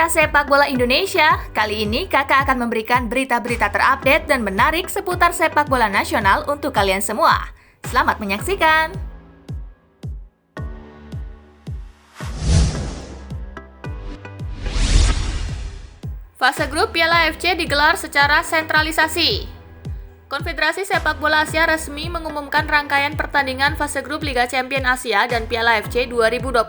Pecinta sepak bola Indonesia, kali ini kakak akan memberikan berita-berita terupdate dan menarik seputar sepak bola nasional untuk kalian semua. Selamat menyaksikan! Fase grup Piala AFC digelar secara sentralisasi. Konfederasi Sepak Bola Asia resmi mengumumkan rangkaian pertandingan fase grup Liga Champions Asia dan Piala AFC 2021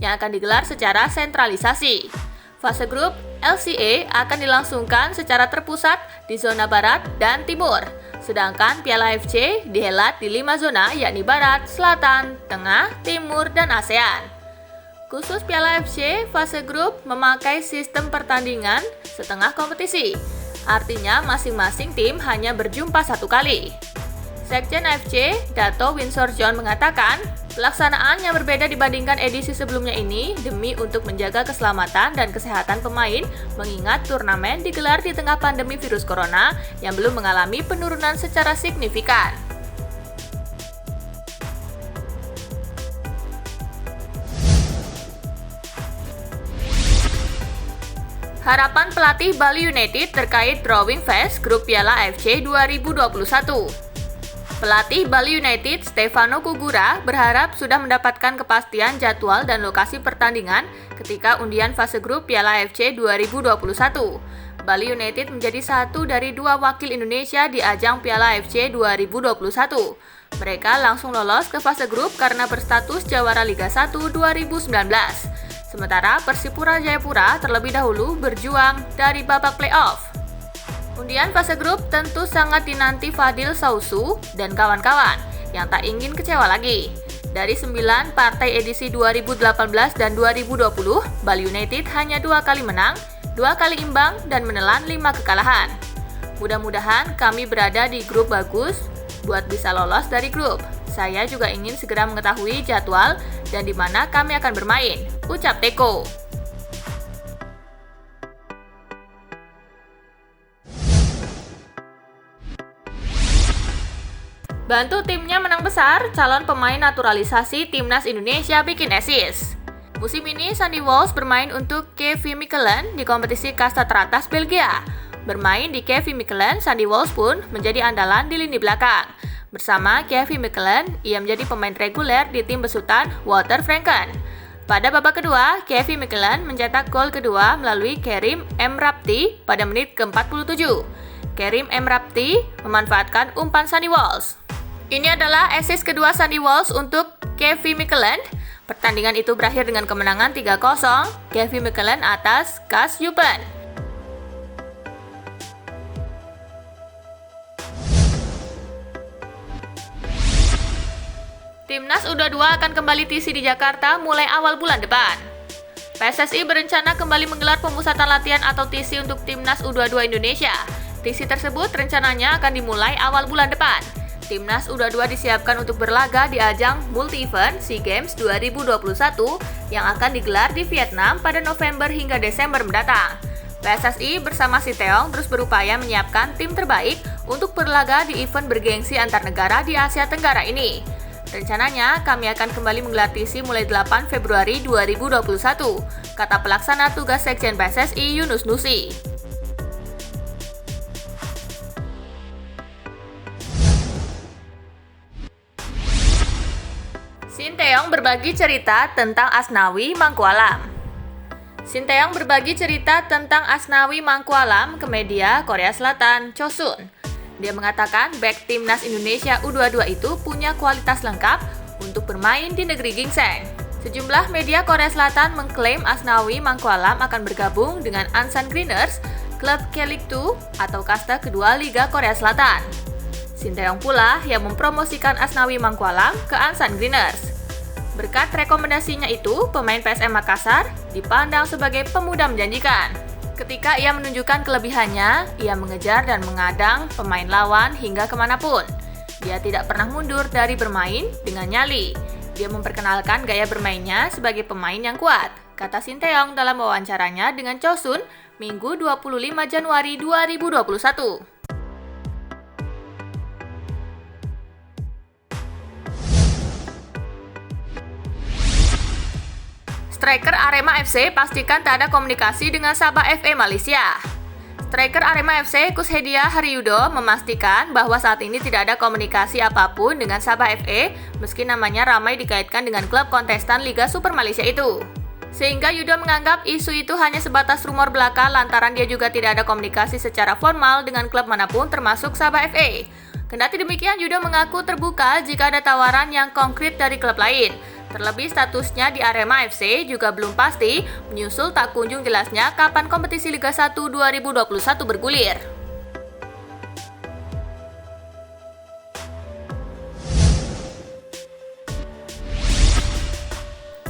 yang akan digelar secara sentralisasi. Fase grup LCA akan dilangsungkan secara terpusat di zona Barat dan Timur, sedangkan Piala AFC dihelat di 5 zona yakni Barat, Selatan, Tengah, Timur, dan ASEAN. Khusus Piala AFC, fase grup memakai sistem pertandingan setengah kompetisi. Artinya masing-masing tim hanya berjumpa satu kali. Sekjen AFC, Dato Winsor John mengatakan, pelaksanaan yang berbeda dibandingkan edisi sebelumnya ini demi untuk menjaga keselamatan dan kesehatan pemain, mengingat turnamen digelar di tengah pandemi virus corona yang belum mengalami penurunan secara signifikan. Harapan pelatih Bali United terkait drawing phase grup Piala AFC 2021. Pelatih Bali United, Stefano Kugura, berharap sudah mendapatkan kepastian jadwal dan lokasi pertandingan ketika undian fase grup Piala AFC 2021. Bali United menjadi satu dari 2 wakil Indonesia di ajang Piala AFC 2021. Mereka langsung lolos ke fase grup karena berstatus jawara Liga 1 2019. Sementara Persipura Jayapura terlebih dahulu berjuang dari babak playoff. Undian fase grup tentu sangat dinanti Fadil Sausu dan kawan-kawan yang tak ingin kecewa lagi. Dari 9 partai edisi 2018 dan 2020, Bali United hanya 2 kali menang, 2 kali imbang, dan menelan 5 kekalahan. Mudah-mudahan kami berada di grup bagus buat bisa lolos dari grup. Saya juga ingin segera mengetahui jadwal dan di mana kami akan bermain, ucap Teko. Bantu timnya menang besar, calon pemain naturalisasi Timnas Indonesia bikin assist. Musim ini Sandy Walsh bermain untuk KV Mechelen di kompetisi kasta teratas Belgia. Bermain di KV Mechelen, Sandy Walsh pun menjadi andalan di lini belakang. Bersama KV Mechelen, ia menjadi pemain reguler di tim besutan Walter Franken. Pada babak kedua, KV Mechelen mencetak gol kedua melalui Kerim Emrapti pada menit ke-47. Kerim Emrapti memanfaatkan umpan Sandy Walsh. Ini adalah assist kedua Sandy Walsh untuk KV Mechelen. Pertandingan itu berakhir dengan kemenangan 3-0 KV Mechelen atas KAS Eupen. Timnas U22 akan kembali TC di Jakarta mulai awal bulan depan. PSSI berencana kembali menggelar pemusatan latihan atau TC untuk Timnas U22 Indonesia. TC tersebut rencananya akan dimulai awal bulan depan. Timnas U22 disiapkan untuk berlaga di ajang multi-event SEA Games 2021 yang akan digelar di Vietnam pada November hingga Desember mendatang. PSSI bersama Sinteyong terus berupaya menyiapkan tim terbaik untuk berlaga di event bergengsi antar negara di Asia Tenggara ini. Rencananya, kami akan kembali menggelar TC mulai 8 Februari 2021, kata pelaksana tugas Sekjen PSSI Yunus Nusi. Sinteyong berbagi cerita tentang Asnawi Mangkualam. Sinteyong berbagi cerita tentang Asnawi Mangkualam ke media Korea Selatan, Chosun. Dia mengatakan bek Timnas Indonesia U22 itu punya kualitas lengkap untuk bermain di negeri gingseng. Sejumlah media Korea Selatan mengklaim Asnawi Mangkualam akan bergabung dengan Ansan Greeners, klub K-League 2 atau kasta kedua Liga Korea Selatan. Sinteyong pula yang mempromosikan Asnawi Mangkualam ke Ansan Greeners. Berkat rekomendasinya itu, pemain PSM Makassar dipandang sebagai pemuda menjanjikan. Ketika ia menunjukkan kelebihannya, ia mengejar dan mengadang pemain lawan hingga kemanapun. Dia tidak pernah mundur dari bermain dengan nyali. Dia memperkenalkan gaya bermainnya sebagai pemain yang kuat, kata Sinteyong dalam wawancaranya dengan Chosun Minggu 25 Januari 2021. Striker Arema FC pastikan tak ada komunikasi dengan Sabah FA Malaysia. Striker Arema FC Kushedia Haryudo memastikan bahwa saat ini tidak ada komunikasi apapun dengan Sabah FA meski namanya ramai dikaitkan dengan klub kontestan Liga Super Malaysia itu. Sehingga Yudo menganggap isu itu hanya sebatas rumor belaka lantaran dia juga tidak ada komunikasi secara formal dengan klub manapun termasuk Sabah FA. Kendati demikian, Yudo mengaku terbuka jika ada tawaran yang konkret dari klub lain. Terlebih statusnya di Arema FC juga belum pasti, menyusul tak kunjung jelasnya kapan kompetisi Liga 1 2021 bergulir.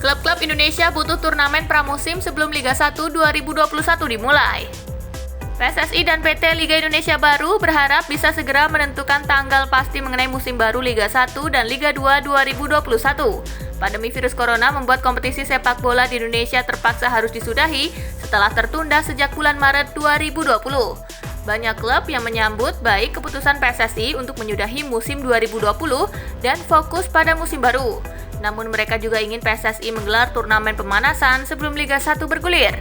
Klub-klub Indonesia butuh turnamen pramusim sebelum Liga 1 2021 dimulai. PSSI dan PT Liga Indonesia Baru berharap bisa segera menentukan tanggal pasti mengenai musim baru Liga 1 dan Liga 2 2021. Pandemi virus corona membuat kompetisi sepak bola di Indonesia terpaksa harus disudahi setelah tertunda sejak bulan Maret 2020. Banyak klub yang menyambut baik keputusan PSSI untuk menyudahi musim 2020 dan fokus pada musim baru. Namun mereka juga ingin PSSI menggelar turnamen pemanasan sebelum Liga 1 bergulir.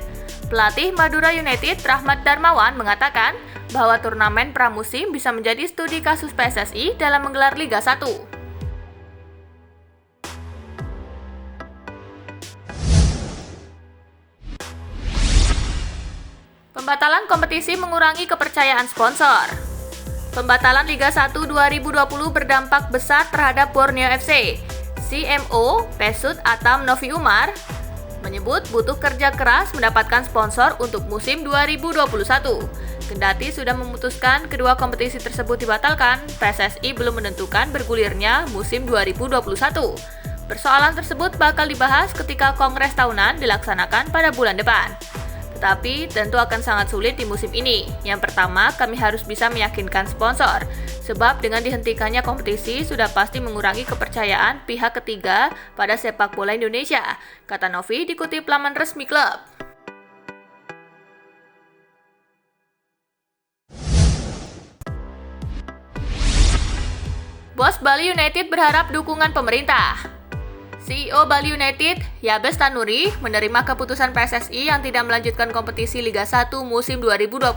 Pelatih Madura United Rahmat Darmawan mengatakan bahwa turnamen pramusim bisa menjadi studi kasus PSSI dalam menggelar Liga 1. Pembatalan kompetisi mengurangi kepercayaan sponsor. Pembatalan Liga 1 2020 berdampak besar terhadap Borneo FC. CMO Pesut Atam Novi Umar menyebut butuh kerja keras mendapatkan sponsor untuk musim 2021. Kendati sudah memutuskan kedua kompetisi tersebut dibatalkan, PSSI belum menentukan bergulirnya musim 2021. Persoalan tersebut bakal dibahas ketika Kongres tahunan dilaksanakan pada bulan depan. Tetapi tentu akan sangat sulit di musim ini. Yang pertama, kami harus bisa meyakinkan sponsor. Sebab dengan dihentikannya kompetisi sudah pasti mengurangi kepercayaan pihak ketiga pada sepak bola Indonesia, kata Novi dikutip laman resmi klub. Bos Bali United berharap dukungan pemerintah. CEO Bali United, Yabes Tanuri, menerima keputusan PSSI yang tidak melanjutkan kompetisi Liga 1 musim 2020.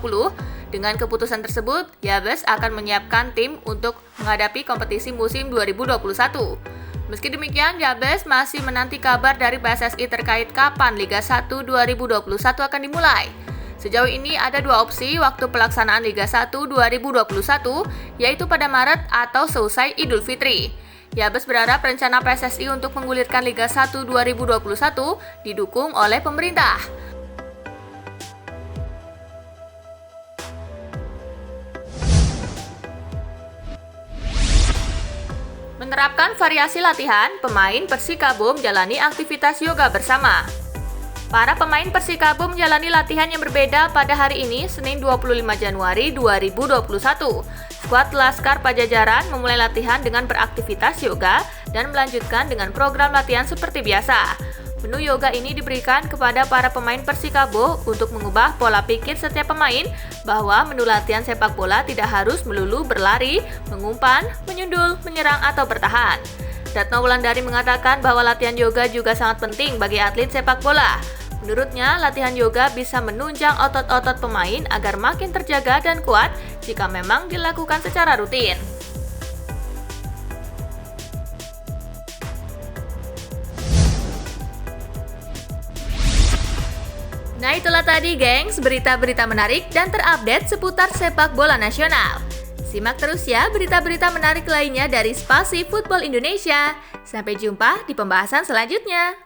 Dengan keputusan tersebut, Yabes akan menyiapkan tim untuk menghadapi kompetisi musim 2021. Meski demikian, Yabes masih menanti kabar dari PSSI terkait kapan Liga 1 2021 akan dimulai. Sejauh ini ada dua opsi waktu pelaksanaan Liga 1 2021, yaitu pada Maret atau seusai Idul Fitri. Yabes berharap rencana PSSI untuk menggulirkan Liga 1 2021 didukung oleh pemerintah. Menerapkan variasi latihan, pemain Persikabo menjalani aktivitas yoga bersama. Para pemain Persikabo menjalani latihan yang berbeda pada hari ini, Senin 25 Januari 2021. Skuad Laskar Pajajaran memulai latihan dengan beraktivitas yoga dan melanjutkan dengan program latihan seperti biasa. Menu yoga ini diberikan kepada para pemain Persikabo untuk mengubah pola pikir setiap pemain bahwa menu latihan sepak bola tidak harus melulu berlari, mengumpan, menyundul, menyerang, atau bertahan. Ratno Wulandari mengatakan bahwa latihan yoga juga sangat penting bagi atlet sepak bola. Menurutnya, latihan yoga bisa menunjang otot-otot pemain agar makin terjaga dan kuat jika memang dilakukan secara rutin. Nah, itulah tadi, gengs, berita-berita menarik dan terupdate seputar sepak bola nasional. Simak terus ya berita-berita menarik lainnya dari Spasi Football Indonesia. Sampai jumpa di pembahasan selanjutnya.